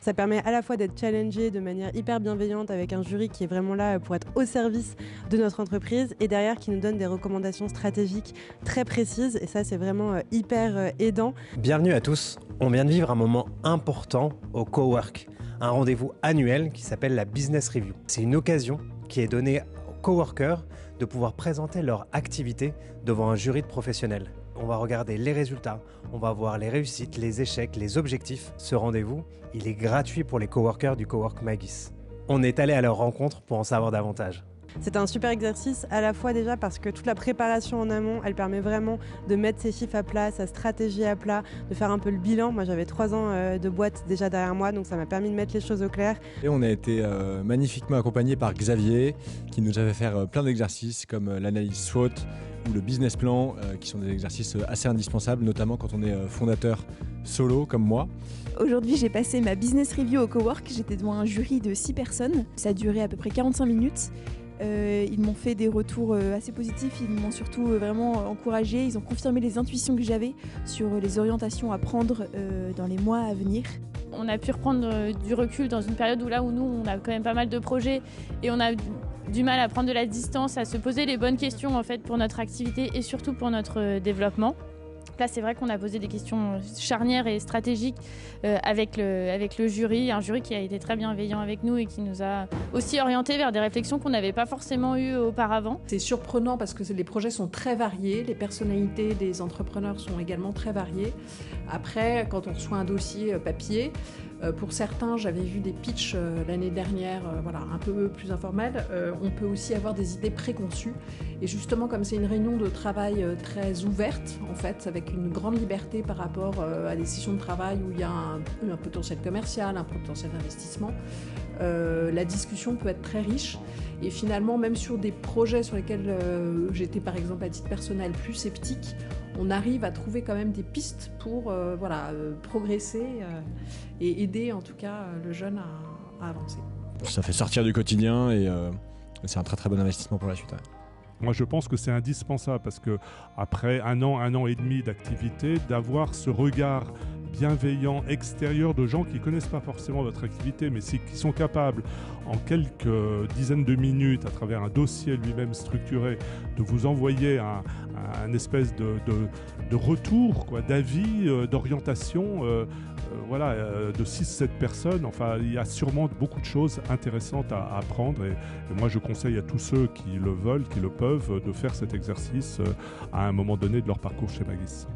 Ça permet à la fois d'être challengé de manière hyper bienveillante avec un jury qui est vraiment là pour être au service de notre entreprise et derrière qui nous donne des recommandations stratégiques très précises et ça c'est vraiment hyper aidant. Bienvenue à tous, on vient de vivre un moment important au Cowork, un rendez-vous annuel qui s'appelle la Business Review. C'est une occasion qui est donnée aux coworkers de pouvoir présenter leur activité devant un jury de professionnels. On va regarder les résultats, on va voir les réussites, les échecs, les objectifs. Ce rendez-vous, il est gratuit pour les coworkers du Cowork Magis. On est allé à leur rencontre pour en savoir davantage. C'est un super exercice à la fois déjà parce que toute la préparation en amont, elle permet vraiment de mettre ses chiffres à plat, sa stratégie à plat, de faire un peu le bilan. Moi j'avais 3 ans de boîte déjà derrière moi, donc ça m'a permis de mettre les choses au clair. Et on a été magnifiquement accompagné par Xavier qui nous a fait faire plein d'exercices comme l'analyse SWOT ou le business plan qui sont des exercices assez indispensables, notamment quand on est fondateur solo comme moi. Aujourd'hui, j'ai passé ma business review au Cowork. J'étais devant un jury de 6 personnes. Ça a duré à peu près 45 minutes. Ils m'ont fait des retours assez positifs. Ils m'ont surtout vraiment encouragé. Ils ont confirmé les intuitions que j'avais sur les orientations à prendre dans les mois à venir. On a pu reprendre du recul dans une période où nous, on a quand même pas mal de projets et on a du mal à prendre de la distance, à se poser les bonnes questions en fait pour notre activité et surtout pour notre développement. Là, c'est vrai qu'on a posé des questions charnières et stratégiques avec le jury, un jury qui a été très bienveillant avec nous et qui nous a aussi orientés vers des réflexions qu'on n'avait pas forcément eues auparavant. C'est surprenant parce que les projets sont très variés, les personnalités des entrepreneurs sont également très variées. Après, quand on reçoit un dossier papier, pour certains, j'avais vu des pitchs l'année dernière, un peu plus informels. On peut aussi avoir des idées préconçues. Et justement, comme c'est une réunion de travail très ouverte, en fait, avec une grande liberté par rapport à des sessions de travail où il y a un potentiel commercial, un potentiel d'investissement, la discussion peut être très riche. Et finalement, même sur des projets sur lesquels j'étais, par exemple, à titre personnel, plus sceptique, on arrive à trouver quand même des pistes pour progresser et aider en tout cas le jeune à avancer. Ça fait sortir du quotidien et c'est un très très bon investissement pour la suite. Ouais. Moi, je pense que c'est indispensable parce que après un an et demi d'activité, d'avoir ce regard bienveillant extérieur de gens qui ne connaissent pas forcément votre activité, mais qui sont capables, en quelques dizaines de minutes, à travers un dossier lui-même structuré, de vous envoyer un espèce de retour, d'avis, d'orientation, de 6-7 personnes. Enfin, il y a sûrement beaucoup de choses intéressantes à apprendre et moi, je conseille à tous ceux qui le veulent, qui le peuvent, de faire cet exercice à un moment donné de leur parcours chez Magis.